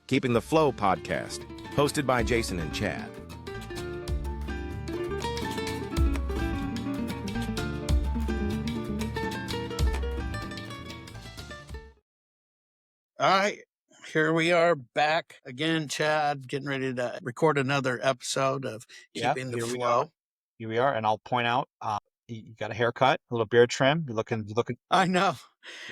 Keeping the Flow podcast, hosted by Jason and Chad. All right, here we are back again, Chad, getting ready to record another episode of Keeping the Flow. Here we are, and I'll point out, you got a haircut, a little beard trim. You're looking. I know.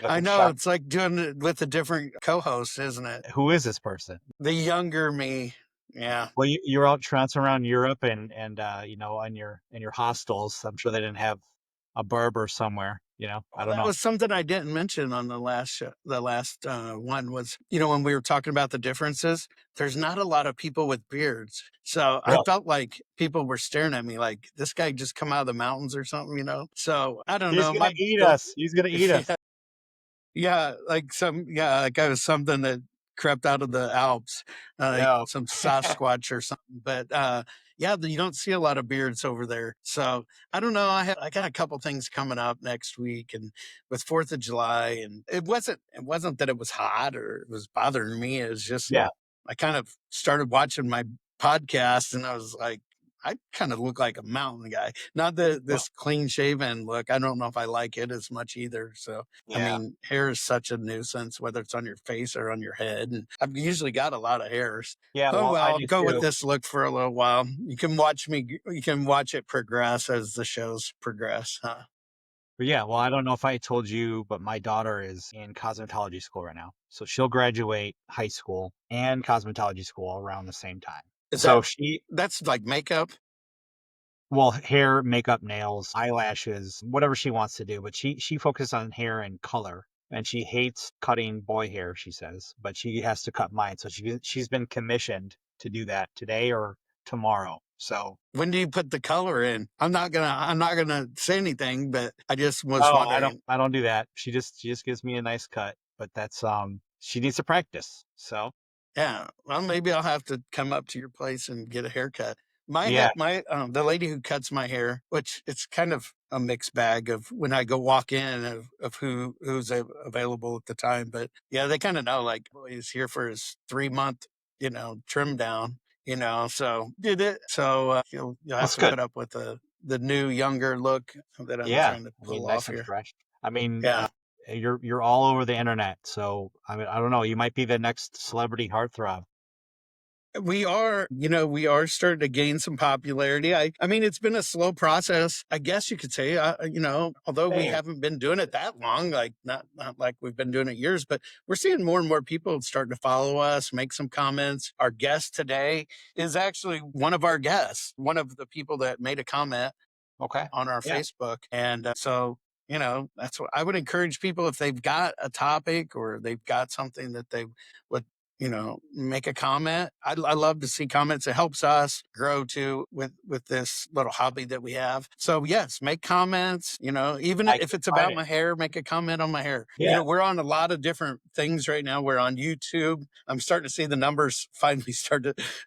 Sharp. It's like doing it with a different co-host, isn't it? Who is this person? The younger me. Yeah. Well, you're out trouncing around Europe and in your hostels. I'm sure they didn't have a barber somewhere. I don't know. That was something I didn't mention on the last show. The last one was, when we were talking about the differences, there's not a lot of people with beards. So Really? I felt like people were staring at me like, this guy just come out of the mountains or something, So I don't know. He's gonna eat us. He's gonna eat us. Yeah, like I was something that crept out of the Alps, like some Sasquatch or something. But you don't see a lot of beards over there. So I don't know. I got a couple things coming up next week, and with 4th of July, and it wasn't that it was hot or it was bothering me. It was just I kind of started watching my podcast, and I was like, I kind of look like a mountain guy. Not this clean shaven look. I don't know if I like it as much either. So, I mean, hair is such a nuisance, whether it's on your face or on your head. And I've usually got a lot of hairs. Yeah. I'll go with this look for a little while. You can watch it progress as the shows progress. Huh? But yeah, well, I don't know if I told you, but my daughter is in cosmetology school right now. So she'll graduate high school and cosmetology school around the same time. That's like makeup? Well, hair, makeup, nails, eyelashes, whatever she wants to do. But she focuses on hair and color. And she hates cutting boy hair, she says. But she has to cut mine. So she's been commissioned to do that today or tomorrow. So when do you put the color in? I'm not gonna say anything, but I just was wondering. I don't do that. She just gives me a nice cut. But that's she needs to practice. So yeah, well, maybe I'll have to come up to your place and get a haircut. The lady who cuts my hair, which it's kind of a mixed bag of when I go walk in of who's available at the time. But yeah, they kind of know like, boy, he's here for his 3-month, trim down, so did it. So you'll have to put up with the new younger look that I'm trying to pull off here. Fresh. I mean, you're all over the internet. So I mean, I don't know, you might be the next celebrity heartthrob. We are starting to gain some popularity. I mean, it's been a slow process, I guess you could say, although we haven't been doing it that long, like not like we've been doing it years, but we're seeing more and more people starting to follow us, make some comments. Our guest today is actually one of our guests, one of the people that made a comment on our Facebook. And so, that's what I would encourage people if they've got a topic or they've got something that they would make a comment. I love to see comments. It helps us grow too with this little hobby that we have. So yes, make comments, even if it's about my hair, make a comment on my hair. Yeah. We're on a lot of different things right now. We're on YouTube. I'm starting to see the numbers finally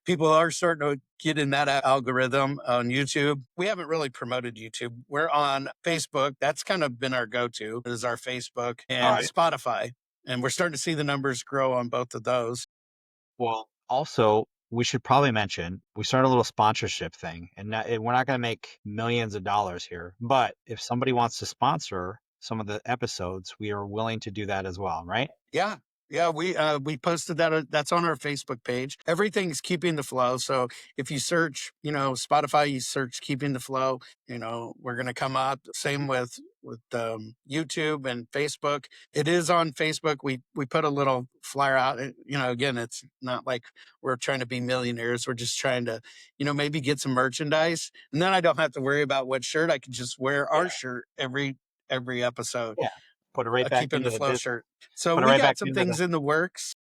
people are starting to get in that algorithm on YouTube. We haven't really promoted YouTube. We're on Facebook. That's kind of been our go-to is our Facebook and Spotify. And we're starting to see the numbers grow on both of those. Well, also, we should probably mention, we started a little sponsorship thing. And we're not going to make millions of dollars here. But if somebody wants to sponsor some of the episodes, we are willing to do that as well, right? Yeah. Yeah, we posted that. That's on our Facebook page. Everything's Keeping the Flow. So if you search, Spotify, you search Keeping the Flow, we're going to come up. Same with YouTube and Facebook. It is on Facebook. We put a little flyer out. Again, it's not like we're trying to be millionaires. We're just trying to, maybe get some merchandise. And then I don't have to worry about what shirt. I can just wear our shirt every episode. Yeah. Put it right back Keeping into the Flow business. shirt. So we got some things in the works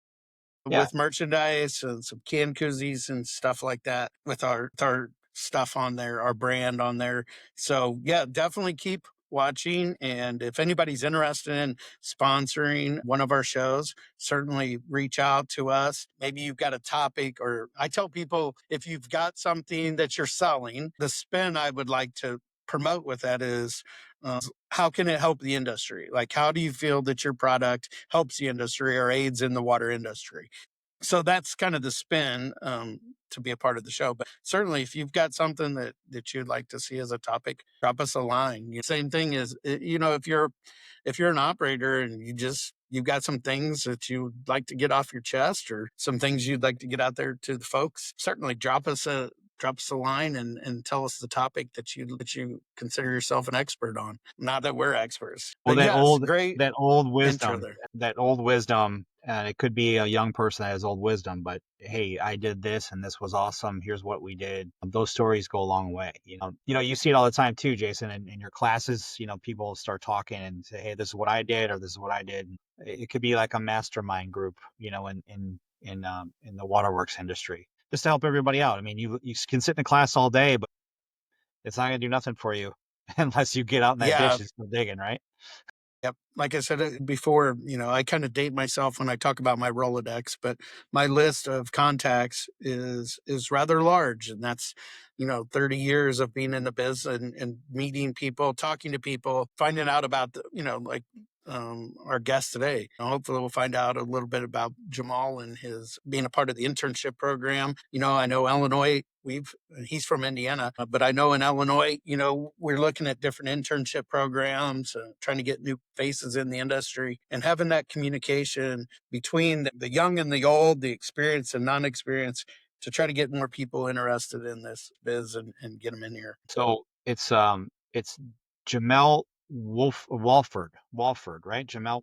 with merchandise and some can koozies and stuff like that with our stuff on there, our brand on there. So yeah, definitely keep watching. And if anybody's interested in sponsoring one of our shows, certainly reach out to us. Maybe you've got a topic, or I tell people if you've got something that you're selling, the spin I would like to promote with that is how can it help the industry? Like, how do you feel that your product helps the industry or aids in the water industry? So that's kind of the spin to be a part of the show. But certainly, if you've got something that you'd like to see as a topic, drop us a line. Same thing is, if you're an operator and you've got some things that you'd like to get off your chest, or some things you'd like to get out there to the folks, certainly drop us a line and tell us the topic that you consider yourself an expert on. Not that we're experts, Well, but yes, great that old intro wisdom, there. and it could be a young person that has old wisdom, but hey, I did this and this was awesome. Here's what we did. Those stories go a long way. You see it all the time too, Jason, in your classes. People start talking and say, hey, this is what I did, or this is what I did. It could be like a mastermind group, in the waterworks industry, just to help everybody out. I mean, you can sit in a class all day, but it's not going to do nothing for you unless you get out in that Yeah. ditch and start digging, right? Yep. Like I said before, I kind of date myself when I talk about my Rolodex, but my list of contacts is rather large, and that's 30 years of being in the biz and meeting people, talking to people, finding out about like our guest today. Hopefully, we'll find out a little bit about Jamal and his being a part of the internship program. I know Illinois. He's from Indiana, but I know in Illinois, we're looking at different internship programs, trying to get new faces in the industry, and having that communication between the young and the old, the experienced and non-experienced, to try to get more people interested in this biz and get them in here. So it's Jamel Wofford, right? Jamel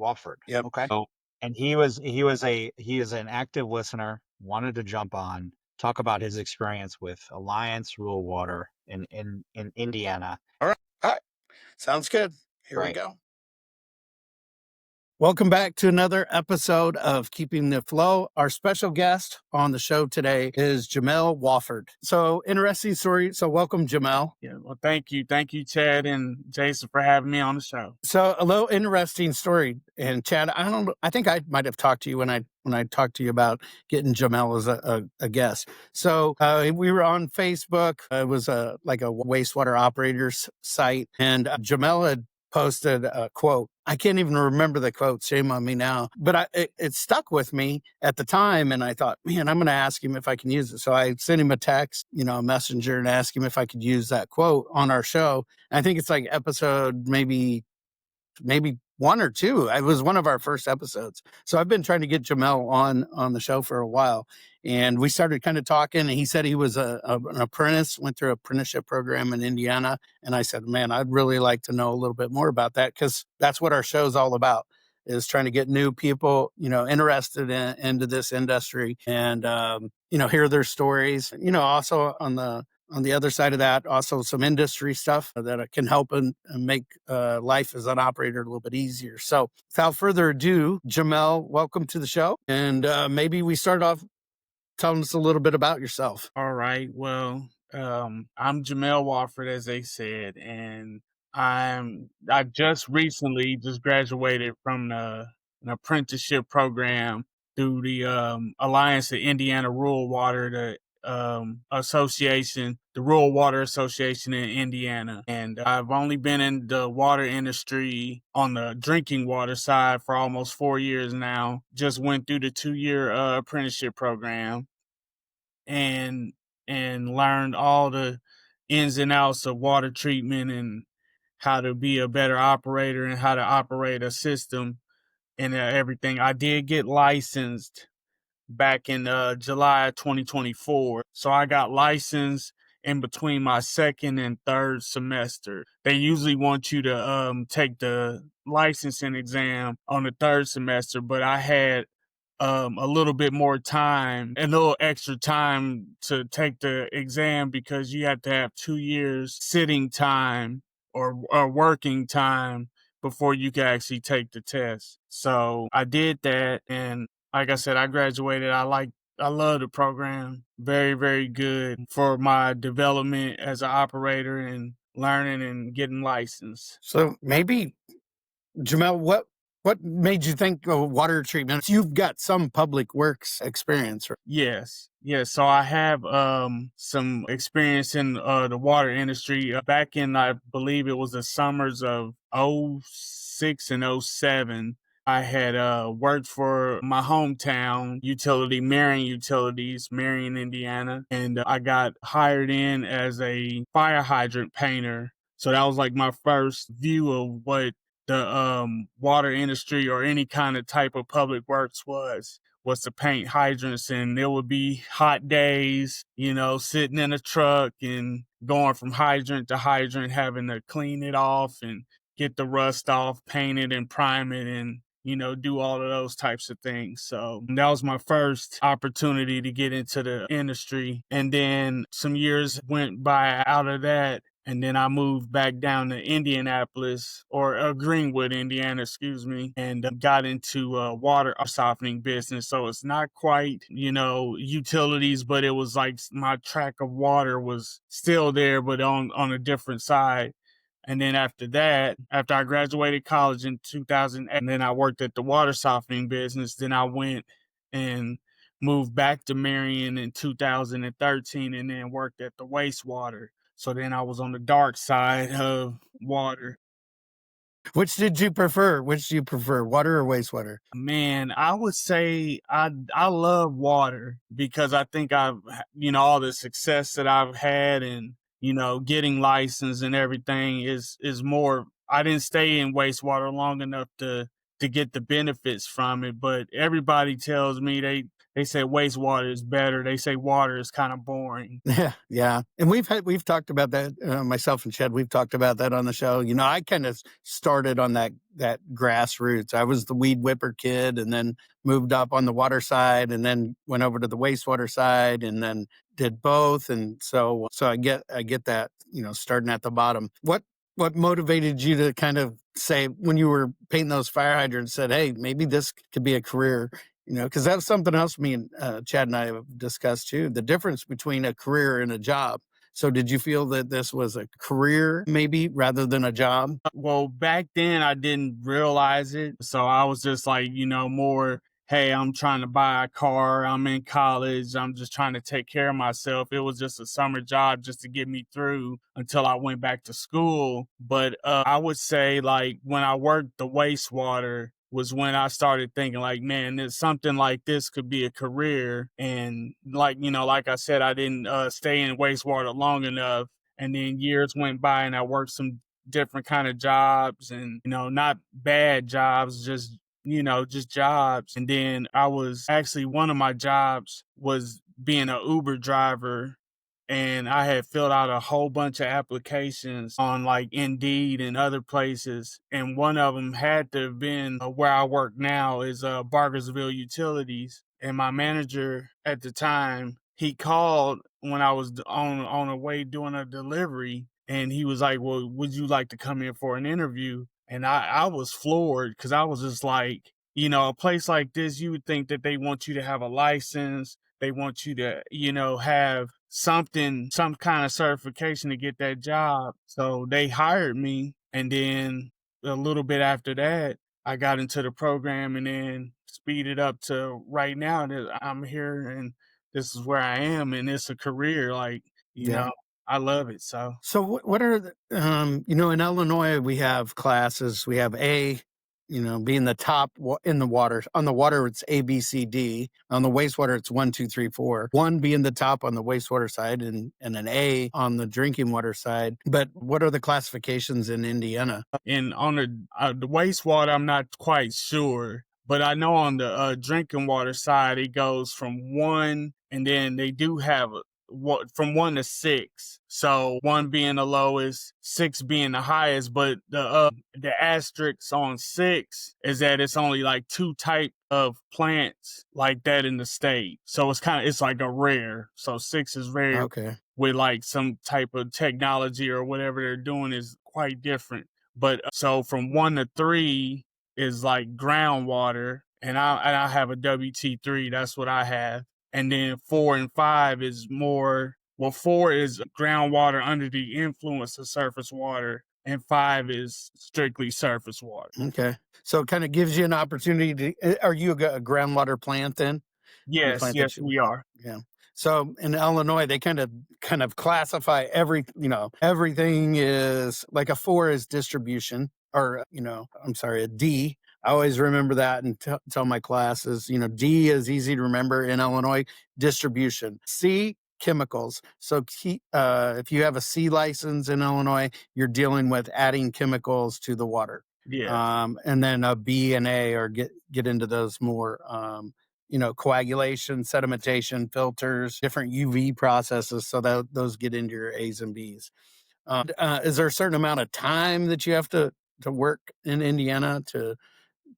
Wofford. Yep. Okay. So, and he is an active listener, wanted to jump on, talk about his experience with Alliance Rural Water in Indiana. All right. All right. Sounds good. Here we Right. go. Welcome back to another episode of Keeping the Flow. Our special guest on the show today is Jamel Wofford. So, interesting story. So, welcome, Jamel. Yeah, well, thank you. Thank you, Chad and Jason, for having me on the show. So, a little interesting story. And Chad, I think I might have talked to you when I talked to you about getting Jamel as a guest. So, we were on Facebook. It was like a wastewater operators site, and Jamel had posted a quote. I can't even remember the quote. Shame on me now. But it stuck with me at the time, and I thought, man, I'm going to ask him if I can use it. So I sent him a text, a messenger, and asked him if I could use that quote on our show. And I think it's like episode maybe one or two. It was one of our first episodes. So I've been trying to get Jamel on the show for a while, and we started kind of talking, and he said he was an apprentice, went through an apprenticeship program in Indiana. And I said, man, I'd really like to know a little bit more about that, because that's what our show's all about, is trying to get new people, interested into this industry, and, hear their stories, also on the other side of that, also some industry stuff that can help and make life as an operator a little bit easier. So without further ado, Jamel, welcome to the show. And maybe we start off telling us a little bit about yourself. All right. Well, I'm Jamel Wofford, as they said, and I just recently just graduated from an apprenticeship program through the Alliance of Indiana Rural Water, the association, the Rural Water Association in Indiana. And I've only been in the water industry on the drinking water side for almost 4 years now. Just went through the 2-year apprenticeship program and learned all the ins and outs of water treatment and how to be a better operator and how to operate a system and everything. I did get licensed back in July 2024. So I got licensed in between my second and third semester. They usually want you to take the licensing exam on the third semester, but I had a little bit more time, a little extra time to take the exam, because you have to have 2 years sitting time or working time before you can actually take the test. So I did that, and like I said, I graduated. I love the program. Very, very good for my development as an operator and learning and getting licensed. So maybe, Jamel, what made you think of water treatment? You've got some public works experience, right? Yes. Yes. So I have some experience in the water industry. Back in, I believe it was the summers of '06 and '07. I had worked for my hometown utility, Marion, Indiana, and I got hired in as a fire hydrant painter. So that was like my first view of what the water industry or any kind of type of public works was to paint hydrants. And there would be hot days, sitting in a truck and going from hydrant to hydrant, having to clean it off and get the rust off, paint it and prime it, and do all of those types of things. So that was my first opportunity to get into the industry. And then some years went by out of that. And then I moved back down to Indianapolis, or Greenwood, Indiana, and got into water softening business. So it's not quite, utilities, but it was like my track of water was still there, but on a different side. And then after that, after I graduated college in 2008, and then I worked at the water softening business, then I went and moved back to Marion in 2013 and then worked at the wastewater. So then I was on the dark side of water. Which did you prefer? Which do you prefer, water or wastewater? Man, I would say I love water because I think I've, all the success that I've had and, getting licensed and everything is more. I didn't stay in wastewater long enough to get the benefits from it, but everybody tells me they say wastewater is better. They say water is kind of boring. Yeah. And we've talked about that, myself and Chad, we've talked about that on the show. I kind of started on that grassroots. I was the weed whipper kid and then moved up on the water side and then went over to the wastewater side and then did both. And so I get that, starting at the bottom. What motivated you to kind of say, when you were painting those fire hydrants, said, hey, maybe this could be a career? Because that's something else me and Chad and I have discussed too, the difference between a career and a job. So did you feel that this was a career maybe rather than a job? Well, back then I didn't realize it. So I was just like, more, hey, I'm trying to buy a car. I'm in college. I'm just trying to take care of myself. It was just a summer job just to get me through until I went back to school. But I would say, like, when I worked the wastewater was when I started thinking, like, man, there's something like this could be a career. And like, like I said, I didn't stay in wastewater long enough. And then years went by and I worked some different kind of jobs and, not bad jobs, just jobs. And then I was actually, one of my jobs was being an Uber driver. And I had filled out a whole bunch of applications on like Indeed and other places. And one of them had to have been where I work now, is Bargersville Utilities. And my manager at the time, he called when I was on the way doing a delivery. And he was like, well, would you like to come in for an interview? And I was floored because I was just like, a place like this, you would think that they want you to have a license. They want you to, have some kind of certification to get that job. So they hired me. And then a little bit after that, I got into the program and then speeded up to right now that I'm here and this is where I am. And it's a career, like, I love it. So what are the, in Illinois, we have classes, we have being the top in the water. On the water, it's A, B, C, D. On the wastewater, it's 1, 2, 3, 4. 1 being the top on the wastewater side and an A on the drinking water side. But what are the classifications in Indiana? And on the wastewater, I'm not quite sure. But I know on the drinking water side, it goes from 1, and then they do have from 1 to 6. So 1 being the lowest, 6 being the highest. But the asterisk on 6 is that it's only like 2 type of plants like that in the state. So it's like a rare. So 6 is rare. Okay. With like some type of technology or whatever they're doing is quite different. But so from 1 to 3 is like groundwater, and I have a WT3. That's what I have. And then 4 and 5 is more. Well, 4 is groundwater under the influence of surface water, and 5 is strictly surface water. Okay, so it kind of gives you an opportunity to. Are you a groundwater plant then? Yes, we are. Yeah. So in Illinois, they kind of classify everything is like a 4 is distribution, or a D I always remember that and tell my classes, D is easy to remember in Illinois, distribution. C, chemicals. So if you have a C license in Illinois, you're dealing with adding chemicals to the water. Yeah. And then a B and A or get into those more, coagulation, sedimentation, filters, different UV processes. So that those get into your A's and B's. Is there a certain amount of time that you have to work in Indiana to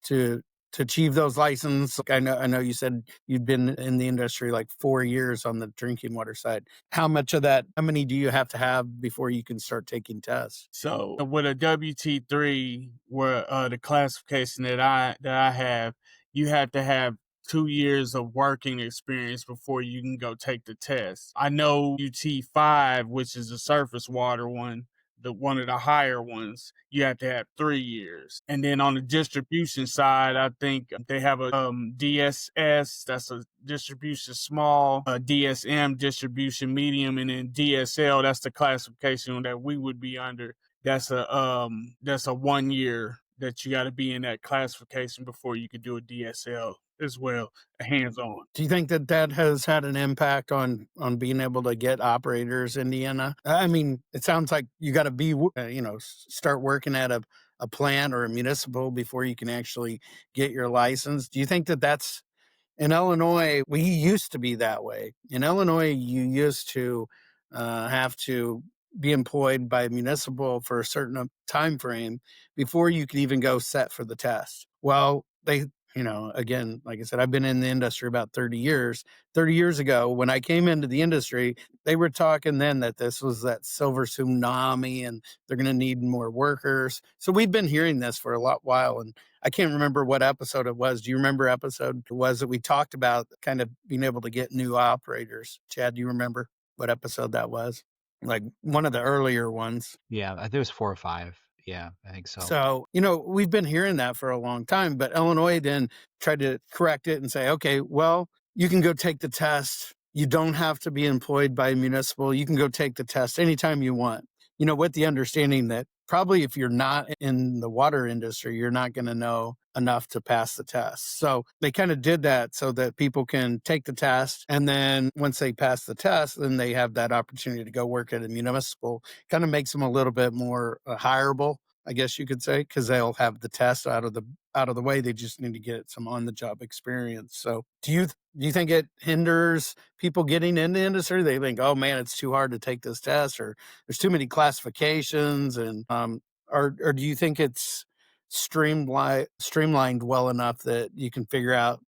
to achieve those licenses? I know you said you'd been in the industry like 4 years on the drinking water side. How many do you have to have before you can start taking tests? So with a WT3, where the classification that I have, you have to have 2 years of working experience before you can go take the test. I know UT5, which is the surface water one, one of the higher ones, you have to have 3 years. And then on the distribution side, I think they have a DSS, that's a distribution small, a DSM distribution medium, and then DSL, that's the classification that we would be under. That's a 1 year that you got to be in that classification before you could do a DSL as well, a hands-on. Do you think that has had an impact on being able to get operators in Indiana? I mean, it sounds like you got to be, start working at a plant or a municipal before you can actually get your license. Do you think that's in Illinois? We used to be that way. In Illinois, you used to have to be employed by a municipal for a certain time frame before you could even go set for the test. Well, again, like I said, I've been in the industry about 30 years. 30 years ago, when I came into the industry, they were talking then that this was that silver tsunami and they're going to need more workers. So we've been hearing this for a while. And I can't remember what episode it was. Do you remember episode it was that we talked about kind of being able to get new operators? Chad, do you remember what episode that was? Like one of the earlier ones. Yeah, I think it was 4 or 5. Yeah, I think so. So, we've been hearing that for a long time, but Illinois then tried to correct it and say, okay, well, you can go take the test. You don't have to be employed by a municipal. You can go take the test anytime you want, with the understanding that probably if you're not in the water industry, you're not going to know enough to pass the test. So they kind of did that so that people can take the test. And then once they pass the test, then they have that opportunity to go work at a municipal. Kind of makes them a little bit more hireable, I guess you could say, because they'll have the test out of the way. They just need to get some on the job experience. So do you think it hinders people getting into the industry? They think, oh man, it's too hard to take this test, or there's too many classifications, and or do you think it's streamlined well enough that you can figure out,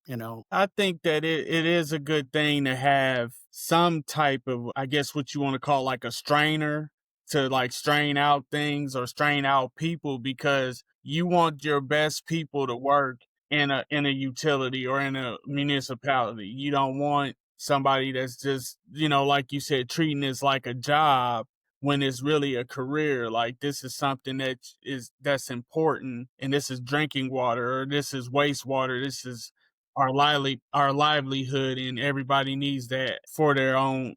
I think that it is a good thing to have some type of, I guess what you want to call like a strainer to like strain out things or strain out people, because you want your best people to work in a utility or in a municipality. You don't want somebody that's just, like you said, treating this like a job when it's really a career. Like, this is something that's important, and this is drinking water, or this is wastewater. This is our livelihood, and everybody needs that for their own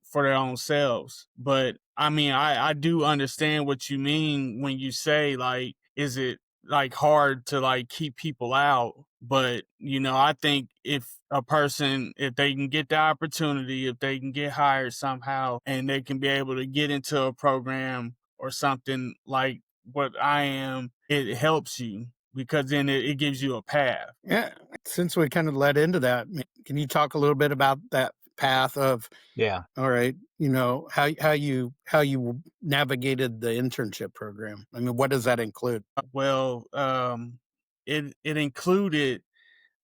selves. But I mean, I do understand what you mean when you say, like, is it like hard to like keep people out? But I think if they can get the opportunity, if they can get hired somehow, and they can be able to get into a program or something like what I am, it helps you, because then it gives you a path. Yeah. Since we kind of led into that, can you talk a little bit about that path of, Yeah. all right, how you navigated the internship program? I mean, what does that include? Well, it included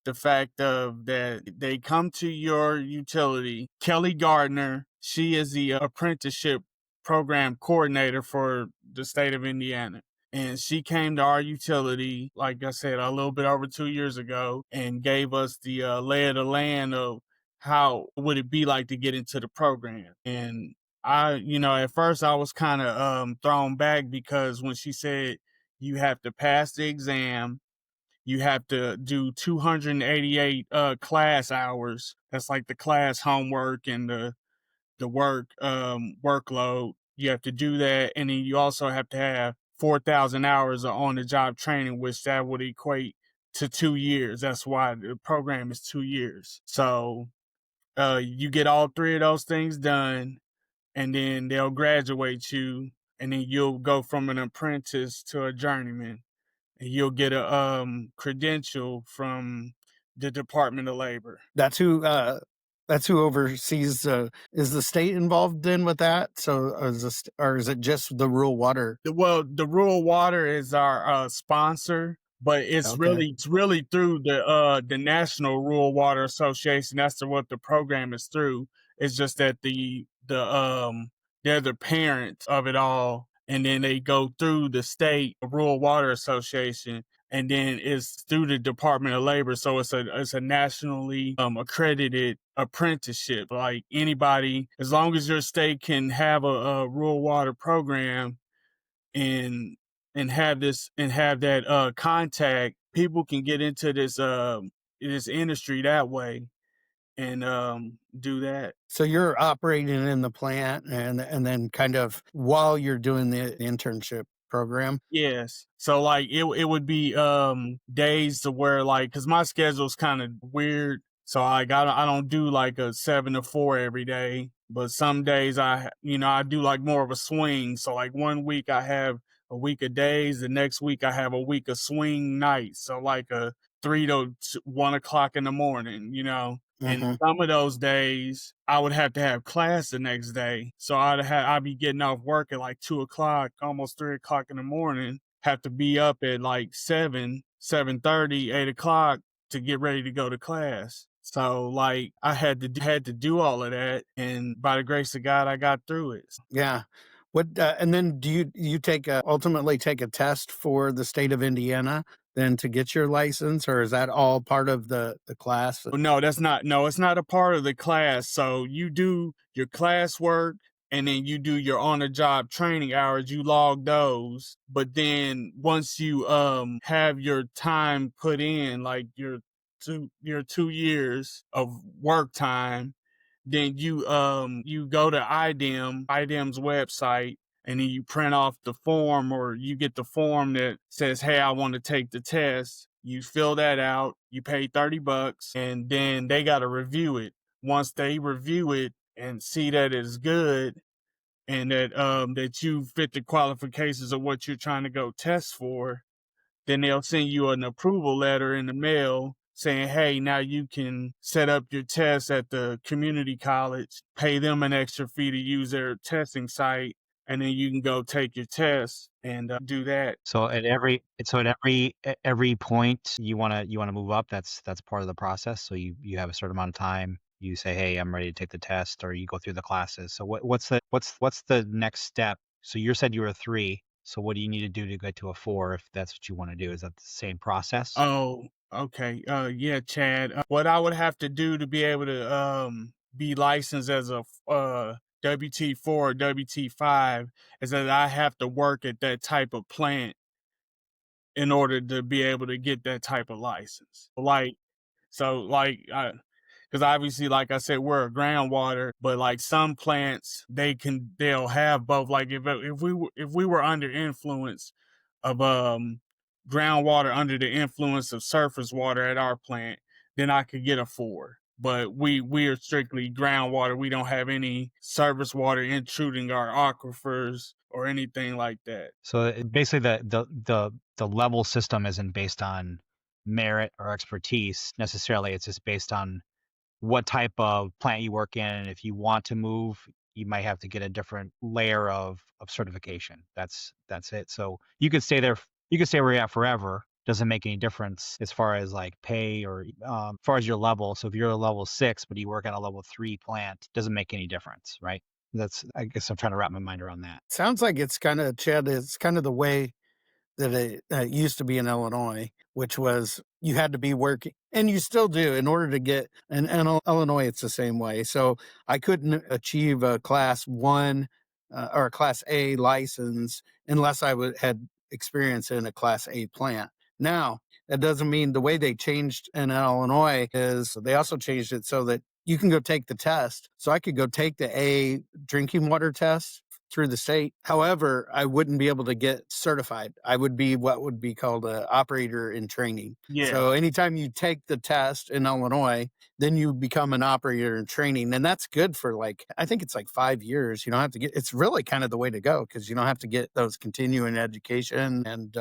the fact of that they come to your utility. Kelly Gardner, she is the apprenticeship program coordinator for the state of Indiana. And she came to our utility, like I said, a little bit over 2 years ago, and gave us the lay of the land of how would it be like to get into the program. And at first I was kind of thrown back, because when she said you have to pass the exam, you have to do 288 class hours. That's like the class homework and the workload. You have to do that, and then you also have to have 4,000 hours of on the job training, which that would equate to 2 years. That's why the program is 2 years. So you get all three of those things done, and then they'll graduate you, and then you'll go from an apprentice to a journeyman, and you'll get a credential from the Department of Labor. That's who oversees. Is the state involved in with that? So, or is it just the rural water? Well, the rural water is our sponsor, but it's Okay. really through the National Rural Water Association. That's what the program is through. It's just that they're the parents of it all, and then they go through the state Rural Water Association, and then it's through the Department of Labor. So it's a nationally accredited apprenticeship. Like anybody, as long as your state can have a rural water program and have that contact, people can get into this industry that way and do that. So you're operating in the plant, and then kind of while you're doing the internship program. Yes. So like it would be days to where, like, cuz my schedule's kind of weird. So like I don't do like a 7 to 4 every day, but some days I do like more of a swing. So like one week I have a week of days, the next week I have a week of swing nights. So like a 3 to 1 o'clock in the morning. And Mm-hmm. some of those days I would have to have class the next day. So I'd be getting off work at like 2 o'clock, almost 3 o'clock in the morning, have to be up at like 7:30, 8 o'clock to get ready to go to class. So like I had to do all of that, and by the grace of God, I got through it. Yeah. What and then do you ultimately take a test for the state of Indiana then to get your license, or is that all part of the class? No, that's not. No, it's not a part of the class. So you do your classwork, and then you do your on-the-job training hours. You log those, but then once you have your time put in, like your 2 years of work time, then you go to IDEM's website, and then you print off the form, or you get the form that says, hey, I want to take the test. You fill that out, you pay $30, and then they got to review it. Once they review it and see that it's good, and that you fit the qualifications of what you're trying to go test for, then they'll send you an approval letter in the mail saying, hey, now you can set up your test at the community college, pay them an extra fee to use their testing site, and then you can go take your test and do that. So at every point you wanna move up, that's part of the process. So you have a certain amount of time. You say, hey, I'm ready to take the test, or you go through the classes. So what's the next step? So you said you were a 3. So what do you need to do to get to a 4 if that's what you want to do? Is that the same process? Oh, okay. Yeah, Chad. What I would have to do to be able to be licensed as a WT4 or WT5 is that I have to work at that type of plant in order to be able to get that type of license. Because obviously, like I said, we're a groundwater, but like some plants, they'll have both. Like if we were under influence of groundwater, under the influence of surface water at our plant, then I could get a 4. But we are strictly groundwater. We don't have any surface water intruding our aquifers or anything like that. So basically, the level system isn't based on merit or expertise necessarily. It's just based on what type of plant you work in. And if you want to move, you might have to get a different layer of certification. That's it. So you could stay there. You could stay where you're at forever. Doesn't make any difference as far as like pay or as far as your level. So if you're a level 6, but you work at a level 3 plant, doesn't make any difference, right? I guess I'm trying to wrap my mind around that. Sounds like it's kind of, Chad, it's kind of the way that it used to be in Illinois, which was you had to be working, and you still do in order to get, and Illinois, it's the same way. So I couldn't achieve a class 1 or a class A license unless I had experience in a class A plant. Now, that doesn't mean the way they changed in Illinois is they also changed it so that you can go take the test. So I could go take the A drinking water test through the state. However, I wouldn't be able to get certified. I would be what would be called an operator in training. Yeah. So anytime you take the test in Illinois, then you become an operator in training. And that's good for like, I think it's like 5 years. You don't have to get, it's really kind of the way to go because you don't have to get those continuing education. And,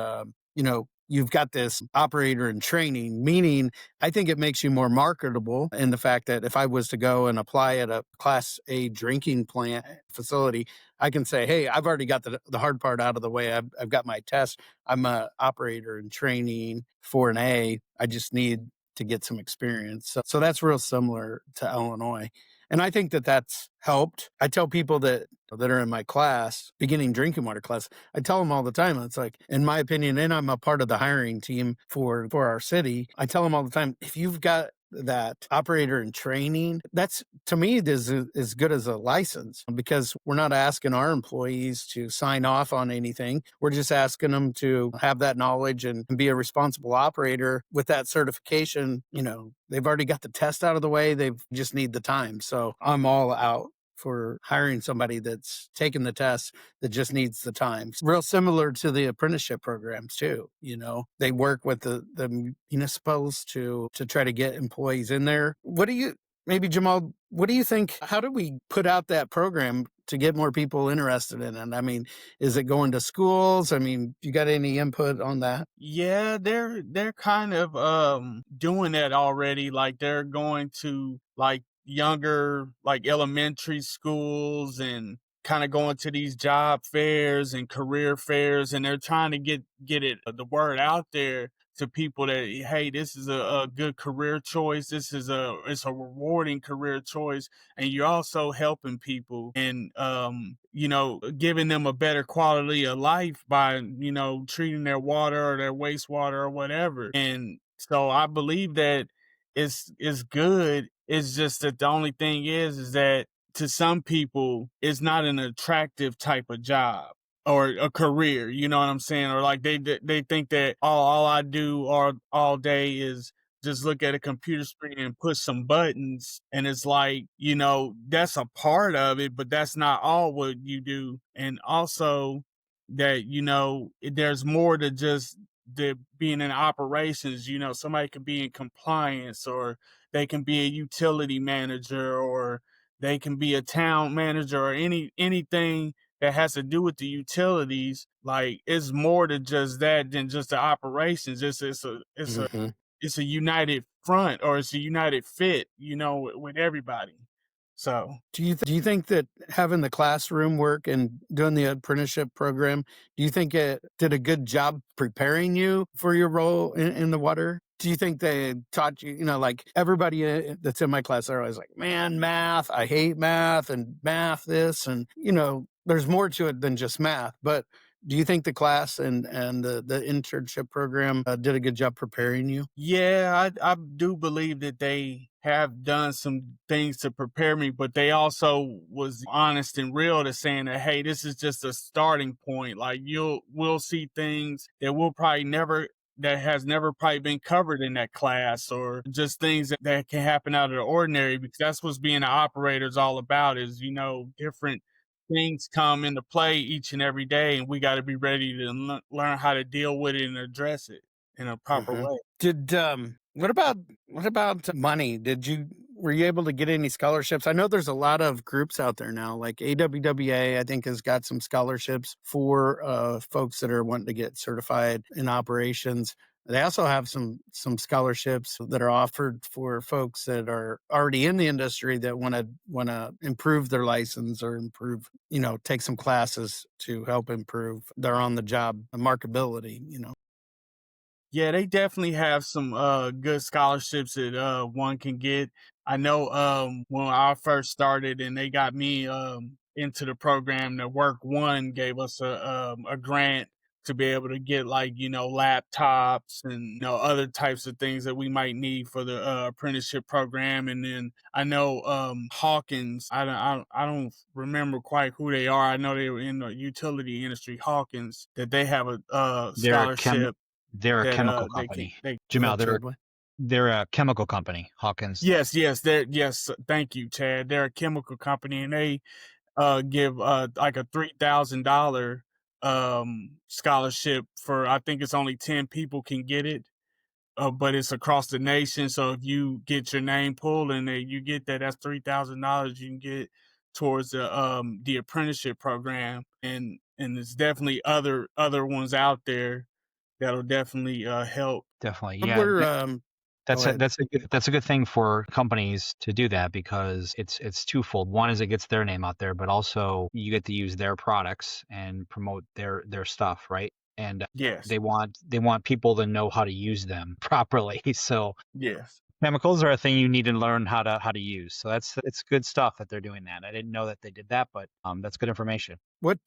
you've got this operator in training, meaning I think it makes you more marketable in the fact that if I was to go and apply at a Class A drinking plant facility, I can say, hey, I've already got the hard part out of the way. I've got my test. I'm an operator in training for an A. I just need to get some experience. So that's real similar to Illinois. And I think that that's helped. I tell people that are in my class, beginning drinking water class, I tell them all the time, it's like, in my opinion, and I'm a part of the hiring team for our city, I tell them all the time, if you've got that operator in training, that's to me is as good as a license because we're not asking our employees to sign off on anything. We're just asking them to have that knowledge and be a responsible operator with that certification. They've already got the test out of the way. They just need the time. So I'm all out for hiring somebody that's taken the test that just needs the time. It's real similar to the apprenticeship programs too. They work with the municipals to try to get employees in there. Maybe Jamel, what do you think? How do we put out that program to get more people interested in it? I mean, is it going to schools? I mean, you got any input on that? Yeah, they're kind of doing that already. Like they're going to like younger like elementary schools and kind of going to these job fairs and career fairs, and they're trying to get it the word out there to people that hey, this is a good career choice. It's a rewarding career choice, and you're also helping people and giving them a better quality of life by treating their water or their wastewater or whatever. And so I believe that it's good. It's just that the only thing is that to some people it's not an attractive type of job or a career, you know what I'm saying? Or like they think that all I do all day is just look at a computer screen and push some buttons. And it's like, that's a part of it, but that's not all what you do. And also that, there's more to just the being in operations. Somebody can be in compliance, or they can be a utility manager, or they can be a town manager, or anything that has to do with the utilities. Like it's more to just that than just the operations. It's a united front, or it's a united fit, with everybody. So Do you think that having the classroom work and doing the apprenticeship program, do you think it did a good job preparing you for your role in the water? Do you think they taught you, like everybody that's in my class, they're always like, man, math, I hate math and math this. And, there's more to it than just math. But do you think the class and the internship program did a good job preparing you? yeah, I do believe that they have done some things to prepare me, but they also was honest and real to saying that, hey, this is just a starting point. Like we'll see things that that has never probably been covered in that class, or just things that can happen out of the ordinary, because that's what's being an operator is all about is, different things come into play each and every day, and we got to be ready to learn how to deal with it and address it in a proper way. Did what about money? Were you able to get any scholarships? I know there's a lot of groups out there now, like AWWA, I think has got some scholarships for folks that are wanting to get certified in operations. They also have some scholarships that are offered for folks that are already in the industry that want to improve their license or take some classes to help improve their on the job marketability. Yeah, they definitely have some good scholarships that one can get. I know when I first started and they got me into the program, the Work One gave us a grant to be able to get like, laptops and, other types of things that we might need for the apprenticeship program. And then I know Hawkins, I don't remember quite who they are. I know they were in the utility industry, Hawkins, that they have a scholarship. They're a That chemical they company. they Jamel, Chad, they're a chemical company. Hawkins. yes, thank you, Chad. They're a chemical company, and give like a $3,000 scholarship for, I think it's only 10 people can get it. But it's across the nation. So if you get your name pulled and you get that, that's $3,000 you can get towards the apprenticeship program. And there's definitely other ones out there that'll definitely help. Definitely. What Yeah. were go ahead. That's a good thing for companies to do that, because it's twofold. One is it gets their name out there, but also you get to use their products and promote their stuff, right? And Yes. they want people to know how to use them properly. So Yes. chemicals are a thing you need to learn how to use. So it's good stuff that they're doing that. I didn't know that they did that, but that's good information. What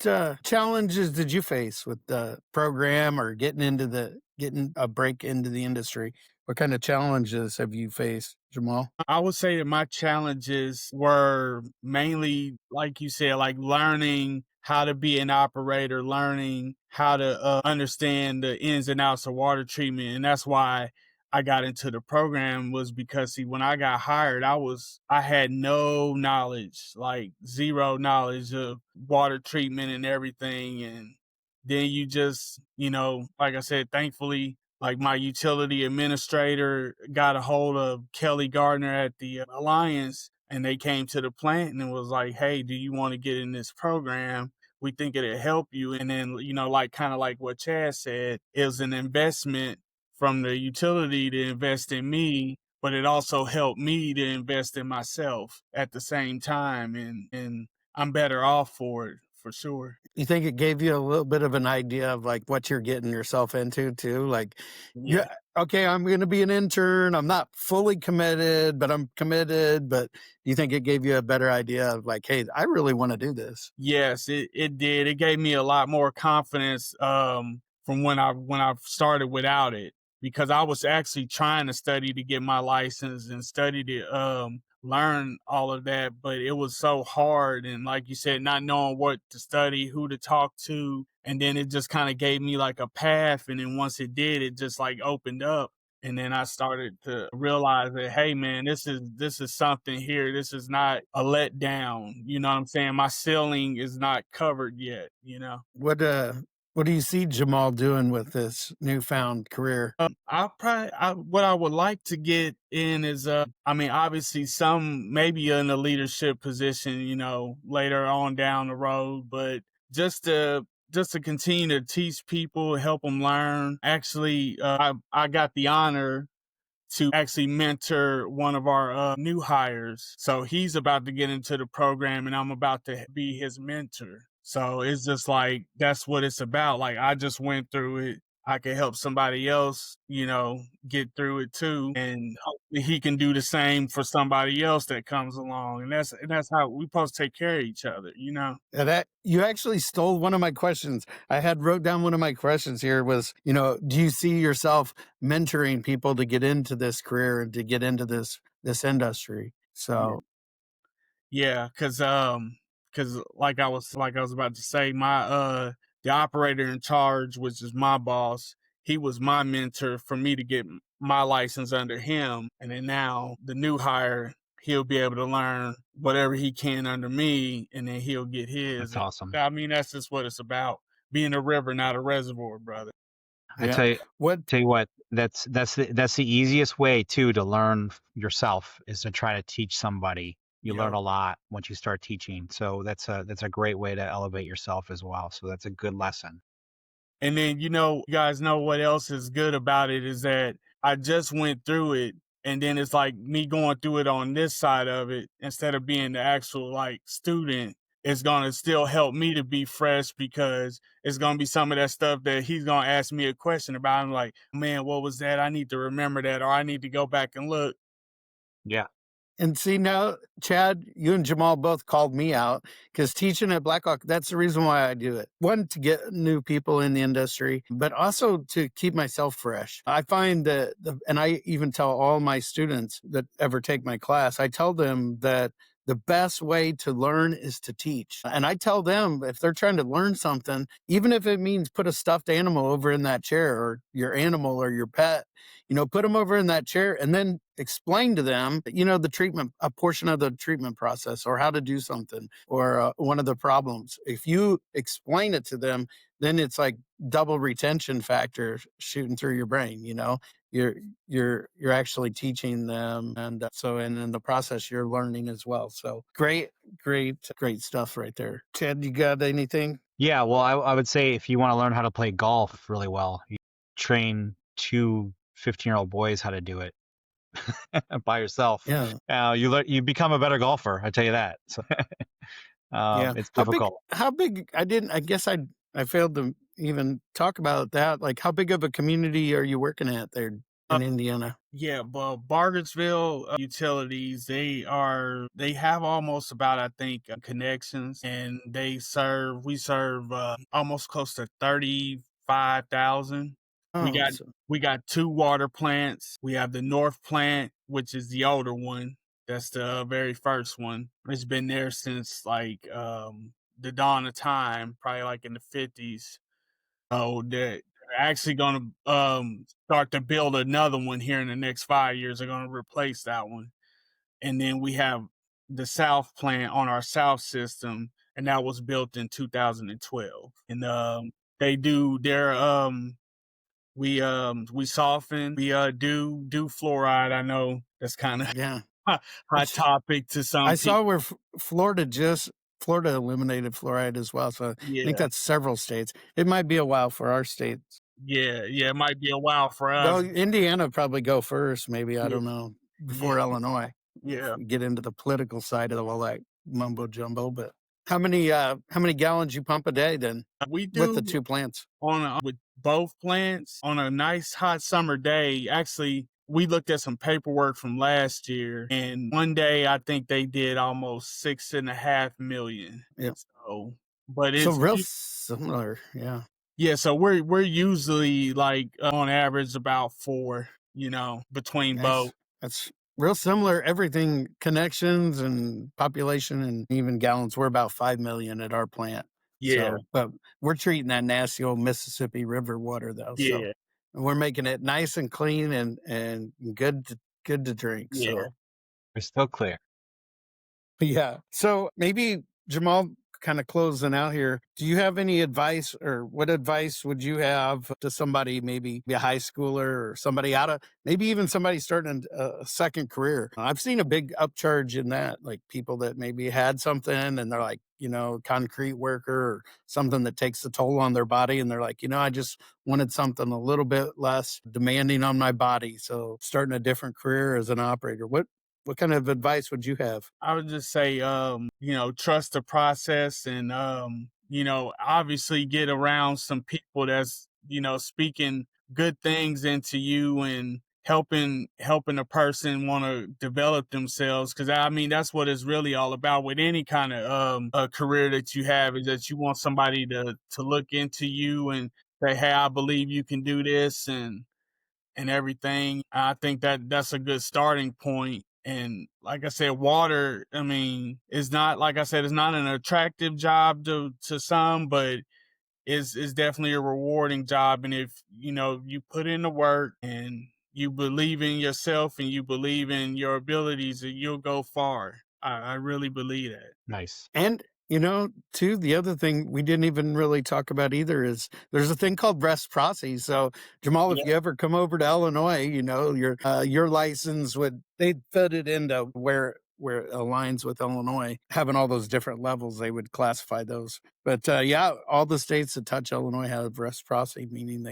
challenges did you face with the program or getting a break into the industry? What kind of challenges have you faced, Jamal? I would say that my challenges were mainly, like you said, like learning how to be an operator, learning how to understand the ins and outs of water treatment. And that's why I got into the program, was because, see, when I got hired, I had no knowledge, like zero knowledge of water treatment and everything. And then you just, like I said, thankfully, like my utility administrator got a hold of Kelly Gardner at the Alliance, and they came to the plant and was like, "Hey, do you want to get in this program? We think it'll help you." And then, like kind of like what Chad said, it was an investment from the utility to invest in me, but it also helped me to invest in myself at the same time. And I'm better off for it, for sure. You think it gave you a little bit of an idea of like what you're getting yourself into too? Like, Yeah. okay, I'm going to be an intern. I'm not fully committed, but I'm committed. But do you think it gave you a better idea of like, hey, I really want to do this? Yes, it did. It gave me a lot more confidence from when I started without it, because I was actually trying to study to get my license and study to learn all of that, but it was so hard, and like you said, not knowing what to study, who to talk to, and then it just kind of gave me like a path, and then once it did, it just like opened up. And then I started to realize that, hey man, this is something here. This is not a letdown. You know what I'm saying? My ceiling is not covered yet, What do you see Jamal doing with this newfound career? What I would like to get in is, I mean, obviously some maybe in a leadership position, later on down the road, but just to continue to teach people, help them learn. Actually, I got the honor to actually mentor one of our new hires. So he's about to get into the program, and I'm about to be his mentor. So it's just like, that's what it's about. Like, I just went through it. I can help somebody else, get through it too. And hopefully he can do the same for somebody else that comes along. And that's how we supposed to take care of each other. That you actually stole one of my questions. I had wrote down one of my questions here was, do you see yourself mentoring people to get into this career and to get into this industry? So Yeah, cause like I was about to say, the operator in charge, which is my boss, he was my mentor for me to get my license under him. And then now the new hire, he'll be able to learn whatever he can under me, and then he'll get his. That's awesome. I mean, that's just what it's about. Being a river, not a reservoir, brother. I yeah. tell you what, that's the easiest way too to learn yourself, is to try to teach somebody. You learn Yep. a lot once you start teaching. So that's a great way to elevate yourself as well. So that's a good lesson. And then, you guys know what else is good about it is that I just went through it. And then it's like me going through it on this side of it, instead of being the actual like student, it's going to still help me to be fresh, because it's going to be some of that stuff that he's going to ask me a question about. I'm like, man, what was that? I need to remember that, or I need to go back and look. Yeah. And see now, Chad, you and Jamal both called me out because teaching at Blackhawk, that's the reason why I do it. One, to get new people in the industry, but also to keep myself fresh. I find and I even tell all my students that ever take my class, I tell them that the best way to learn is to teach. And I tell them if they're trying to learn something, even if it means put a stuffed animal over in that chair or your animal or your pet, put them over in that chair and then explain to them, the treatment, a portion of the treatment process or how to do something or one of the problems. If you explain it to them, then it's like double retention factor shooting through your brain. You're you're actually teaching them, and and in the process you're learning as well. So great stuff right there. Ted, you got anything? Yeah, well, I would say if you want to learn how to play golf really well, you train two 15-year-old boys how to do it by yourself. Yeah. You become a better golfer, I tell you that. So, Yeah. it's How big? difficult. How big? I didn't. I guess I failed to even talk about that. Like, how big of a community are you working at there in Indiana? Yeah, but Bargersville Utilities, they have almost about, I think, connections, and we serve almost close to 35,000. Oh, We got two water plants. We have the North plant, which is the older one. That's the very first one. It's been there since like the dawn of time, probably like in the 50s. Oh, they're actually going to start to build another one here in the next 5 years. They're going to replace that one, and then we have the South plant on our South system, and that was built in 2012. And they do their we soften, we do fluoride. I know that's kind of yeah. hot topic to some I saw people. where Florida eliminated fluoride as well. So I think Yeah, that's several states. It might be a while for our states. yeah. It might be a while for Well, us. Indiana probably go first, maybe. I Yeah, don't know, yeah, before Illinois. If yeah. we get into the political side of all that mumbo jumbo, but how many gallons you pump a day then We with the do two plants? with both plants on a nice hot summer day. Actually, we looked at some paperwork from last year, and one day I think they did almost 6.5 million. Yeah. So, but So it's real similar. Yeah. yeah. So we're usually like on average about four, between both. That's real similar. Everything, connections and population and even gallons. We're about 5 million at our plant. Yeah, So, but we're treating that nasty old Mississippi River water though. So yeah, we're making it nice and clean and good to drink. yeah. So We're still clear. yeah. So maybe Jamal, kind of closing out here. Do you have any advice, or what advice would you have to somebody, maybe a high schooler or somebody maybe even somebody starting a second career? I've seen a big upcharge in that, like people that maybe had something and they're like, concrete worker or something that takes a toll on their body. And they're like, I just wanted something a little bit less demanding on my body. So starting a different career as an operator. What kind of advice would you have? I would just say, trust the process and, obviously get around some people that's, speaking good things into you and helping a person want to develop themselves. Cause I mean, that's what it's really all about with any kind of, a career that you have, is that you want somebody to look into you and say, hey, I believe you can do this and everything. I think that's a good starting point. And like I said, water, I mean, is not, like I said, it's not an attractive job to some, but is definitely a rewarding job. And if, you put in the work and you believe in yourself and you believe in your abilities, you'll go far. I really believe that. Nice. And, too, the other thing we didn't even really talk about either is there's a thing called reciprocity. So, Jamal, if Yeah. you ever come over to Illinois, your license they'd fit it into where it aligns with Illinois, having all those different levels, they would classify those. But yeah, all the states that touch Illinois have reciprocity, meaning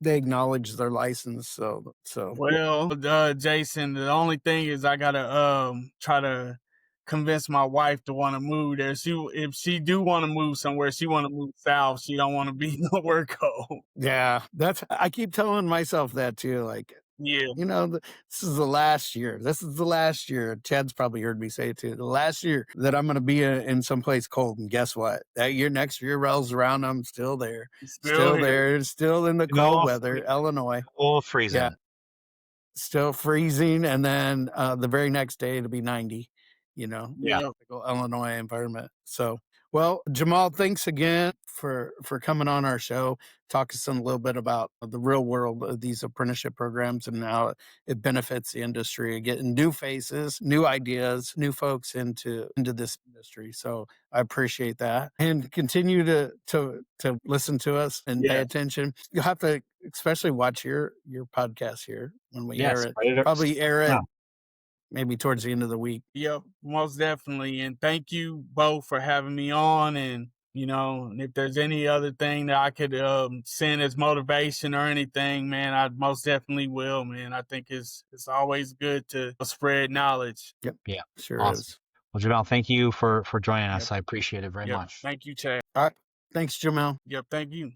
they acknowledge their license. So Well, Jason, the only thing is I gotta try to convince my wife to want to move there. If she do want to move somewhere, she want to move south. She don't want to be nowhere cold. yeah, I keep telling myself that too. Like, Yeah, this is the last year. This is the last year. Chad's probably heard me say it too. The last year that I'm going to be in someplace cold. And guess what? That year, next year rolls around. I'm still there, still still here. there, still in the You know, cold weather, Illinois. all Yeah, freezing. still freezing. And then the very next day, it'll be 90. Yeah. typical Illinois environment. So, well, Jamal, thanks again for coming on our show, talk us a little bit about the real world of these apprenticeship programs and how it benefits the industry, getting new faces, new ideas, new folks into this industry. So I appreciate that, and continue to listen to us and pay Yeah. attention. You'll have to especially watch your podcast here when we air it. Spread it. Probably air it Yeah. maybe towards the end of the week. Yep, most definitely. And thank you both for having me on. And, and if there's any other thing that I could send as motivation or anything, man, I most definitely will, man. I think it's always good to spread knowledge. Yep. Yeah. Sure Awesome. is. Well, Jamel, thank you for joining us. I appreciate it very Yep. much. Thank you, Chad. All right. Thanks, Jamel. Yep. Thank you.